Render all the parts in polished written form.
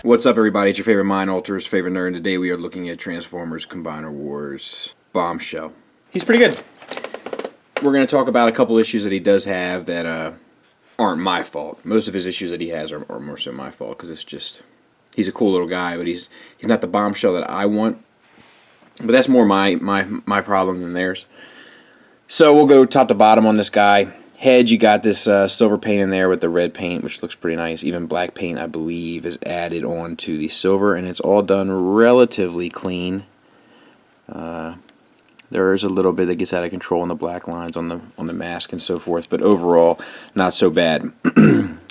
What's up, everybody? It's your favorite Mind Alter's favorite nerd, and today we are looking at Transformers Combiner Wars Bombshell. He's pretty good. We're going to talk about a couple issues that he does have that aren't my fault. Most of his issues that he has are more so my fault, because it's just, he's a cool little guy, but he's not the Bombshell that I want. But that's more my problem than theirs. So we'll go top to bottom on this guy. Head, you got this silver paint in there with the red paint, which looks pretty nice. Even black paint, I believe, is added on to the silver, and it's all done relatively clean. There is a little bit that gets out of control in the black lines on the mask and so forth, but overall, not so bad.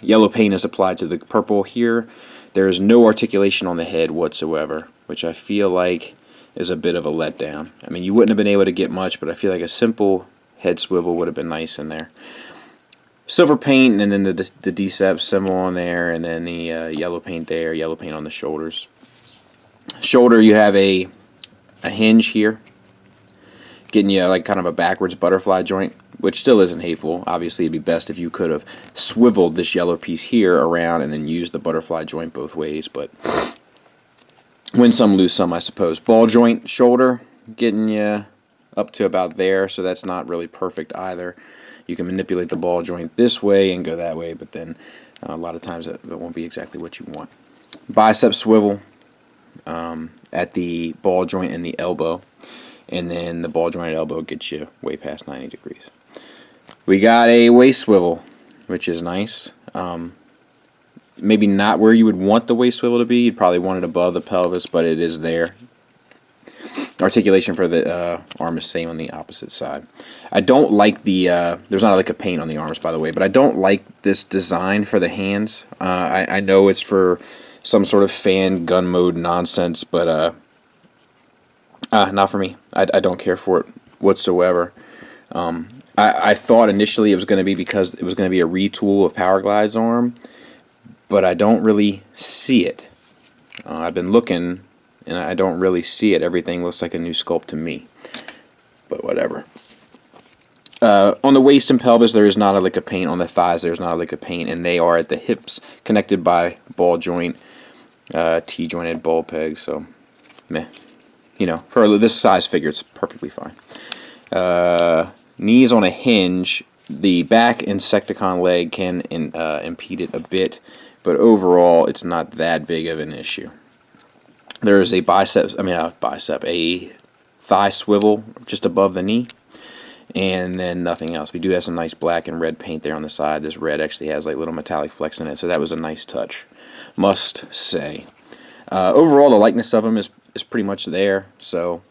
Yellow paint is applied to the purple here. There is no articulation on the head whatsoever, which I feel like is a bit of a letdown. I mean, you wouldn't have been able to get much, but I feel like a simple head swivel would have been nice in there. Silver paint, and then the Decept symbol on there, and then the yellow paint there, yellow paint on the shoulders. Shoulder, you have a hinge here, getting you like kind of a backwards butterfly joint, which still isn't hateful. Obviously, it'd be best if you could have swiveled this yellow piece here around and then used the butterfly joint both ways, but win some, lose some, I suppose. Ball joint, shoulder, getting you up to about there, so that's not really perfect either. You can manipulate the ball joint this way and go that way, but then a lot of times it won't be exactly what you want. Bicep swivel at the ball joint and the elbow, and then the ball joint and elbow gets you way past 90 degrees. We got a waist swivel, which is nice. Maybe not where you would want the waist swivel to be. You'd probably want it above the pelvis, but it is there. Articulation for the arm is same on the opposite side. I don't like the, there's not like a paint on the arms, by the way, but I don't like this design for the hands. I know it's for some sort of fan gun mode nonsense, but not for me. I don't care for it whatsoever. I thought initially it was going to be because it was going to be a retool of Powerglide's arm, but I don't really see it. I've been looking, and I don't really see it. Everything looks like a new sculpt to me. But whatever. On the waist and pelvis, there is not a lick of paint. On the thighs, there's not a lick of paint. And they are at the hips, connected by ball joint, T-jointed ball pegs. So, meh. You know, for this size figure, it's perfectly fine. Knees on a hinge. The back Insecticon leg can impede it a bit. But overall, it's not that big of an issue. There is a a thigh swivel just above the knee, and then nothing else. We do have some nice black and red paint there on the side. This red actually has like little metallic flecks in it, so that was a nice touch, must say. Overall, the likeness of them is pretty much there, so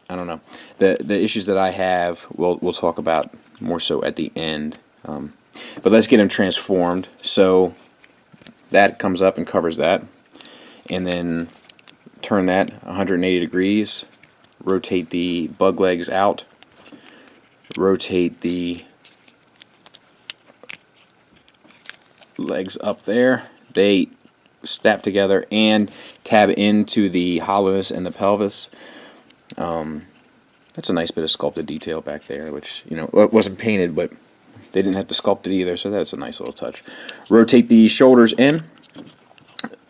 I don't know. The issues that I have, we'll talk about more so at the end. But let's get them transformed. So that comes up and covers that, and then turn that 180 degrees, rotate the bug legs out, rotate the legs up there, they snap together and tab into the hollowness and the pelvis. That's a nice bit of sculpted detail back there, which, you know, it wasn't painted, but they didn't have to sculpt it either, so that's a nice little touch. Rotate the shoulders in.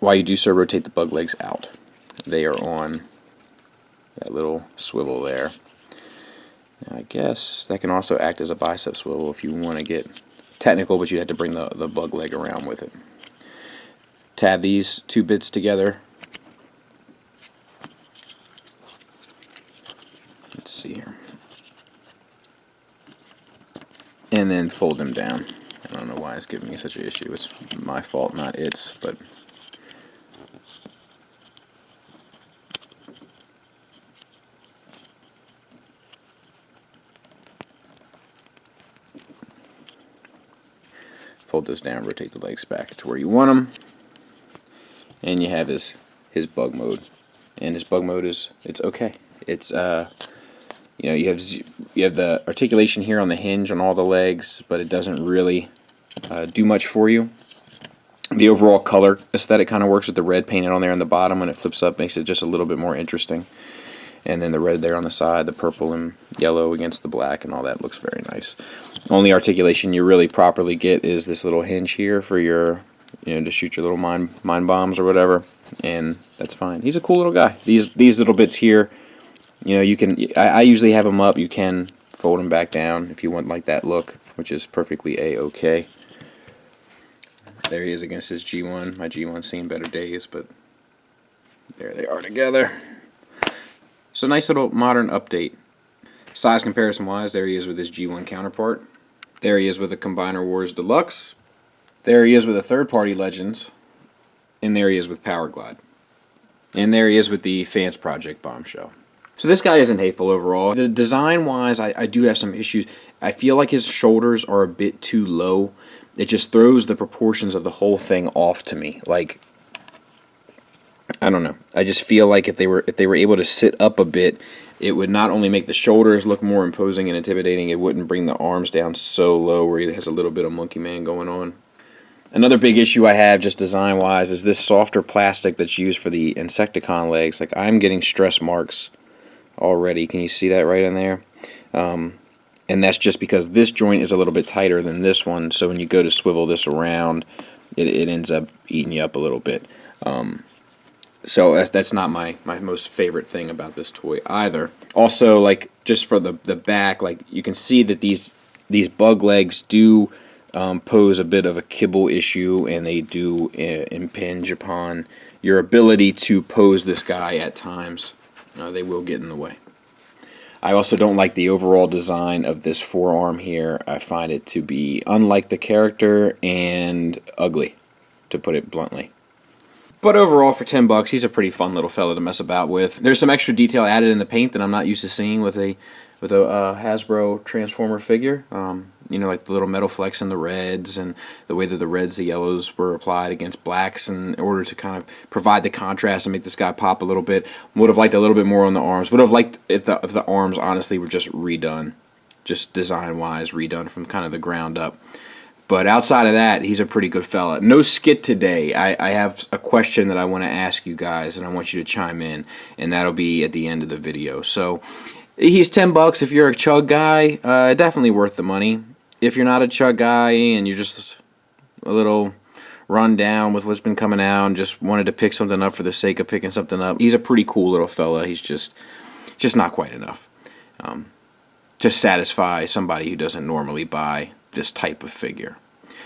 While you do so, rotate the bug legs out. They are on that little swivel there. Now, I guess that can also act as a bicep swivel if you want to get technical, but you have to bring the bug leg around with it. Tab these two bits together. Let's see here. And then fold them down. I don't know why it's giving me such an issue. It's my fault, not its, but fold those down, rotate the legs back to where you want them, and you have his bug mode. And his bug mode is, it's okay. It's you know, you have the articulation here on the hinge on all the legs, but it doesn't really do much for you. The overall color aesthetic kind of works with the red painted on there on the bottom. When it flips up, makes it just a little bit more interesting. And then the red there on the side, the purple and yellow against the black and all that looks very nice. Only articulation you really properly get is this little hinge here for your, you know, to shoot your little mine bombs or whatever, and that's fine. He's a cool little guy. These little bits here, you know, you can, I usually have them up. You can fold them back down if you want like that look, which is perfectly a-okay. There he is against his G1. My G1's seen better days, but there they are together. So nice little modern update. Size comparison wise, there he is with his G1 counterpart. There he is with a Combiner Wars Deluxe. There he is with a third-party Legends. And there he is with Power Glide. And there he is with the fansproject Bombshell. So this guy isn't hateful overall. The design-wise, I do have some issues. I feel like his shoulders are a bit too low. It just throws the proportions of the whole thing off to me. Like, I don't know. I just feel like if they were able to sit up a bit, it would not only make the shoulders look more imposing and intimidating, it wouldn't bring the arms down so low where he has a little bit of Monkey Man going on. Another big issue I have, just design-wise, is this softer plastic that's used for the Insecticon legs. Like, I'm getting stress marks already. Can you see that right in there? And that's just because this joint is a little bit tighter than this one, so when you go to swivel this around, it ends up eating you up a little bit. So that's not my most favorite thing about this toy either. Also, like, just for the back, like, you can see that these bug legs do pose a bit of a kibble issue, and they do impinge upon your ability to pose this guy at times. They will get in the way. I also don't like the overall design of this forearm here. I find it to be unlike the character and ugly, to put it bluntly. But overall, for $10, he's a pretty fun little fella to mess about with. There's some extra detail added in the paint that I'm not used to seeing with a Hasbro Transformer figure. You know, like the little metal flecks in the reds, and the way that the yellows were applied against blacks in order to kind of provide the contrast and make this guy pop a little bit. Would have liked a little bit more on the arms. Would have liked if the arms honestly were just redone, just design-wise redone from kind of the ground up. But outside of that, he's a pretty good fella. No skit today. I have a question that I want to ask you guys, and I want you to chime in, and that'll be at the end of the video. So he's $10 if you're a chug guy. Definitely worth the money. If you're not a chug guy and you're just a little run down with what's been coming out and just wanted to pick something up for the sake of picking something up, he's a pretty cool little fella. He's just not quite enough to satisfy somebody who doesn't normally buy this type of figure.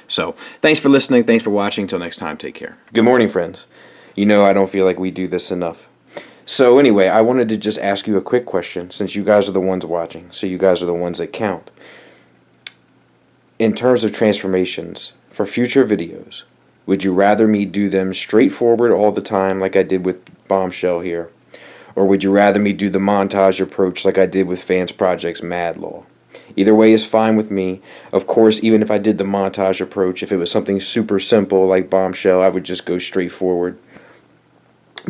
So thanks for listening, thanks for watching. Until next time, take care. Good morning, friends. You know, I don't feel like we do this enough. So anyway, I wanted to just ask you a quick question, since you guys are the ones watching, so you guys are the ones that count. In terms of transformations, for future videos, would you rather me do them straightforward all the time like I did with Bombshell here? Or would you rather me do the montage approach like I did with fansproject's MADLAW? Either way is fine with me. Of course, even if I did the montage approach, if it was something super simple like Bombshell, I would just go straight forward.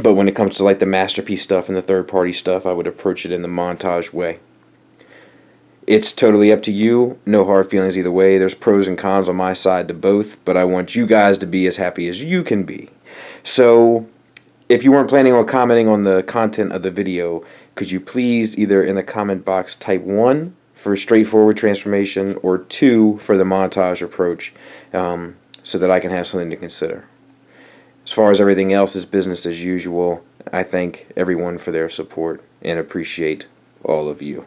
But when it comes to like the masterpiece stuff and the third-party stuff, I would approach it in the montage way. It's totally up to you. No hard feelings either way. There's pros and cons on my side to both, but I want you guys to be as happy as you can be. So if you weren't planning on commenting on the content of the video, could you please either in the comment box type 1 for straightforward transformation or 2 for the montage approach, so that I can have something to consider. As far as everything else is business as usual. I thank everyone for their support and appreciate all of you.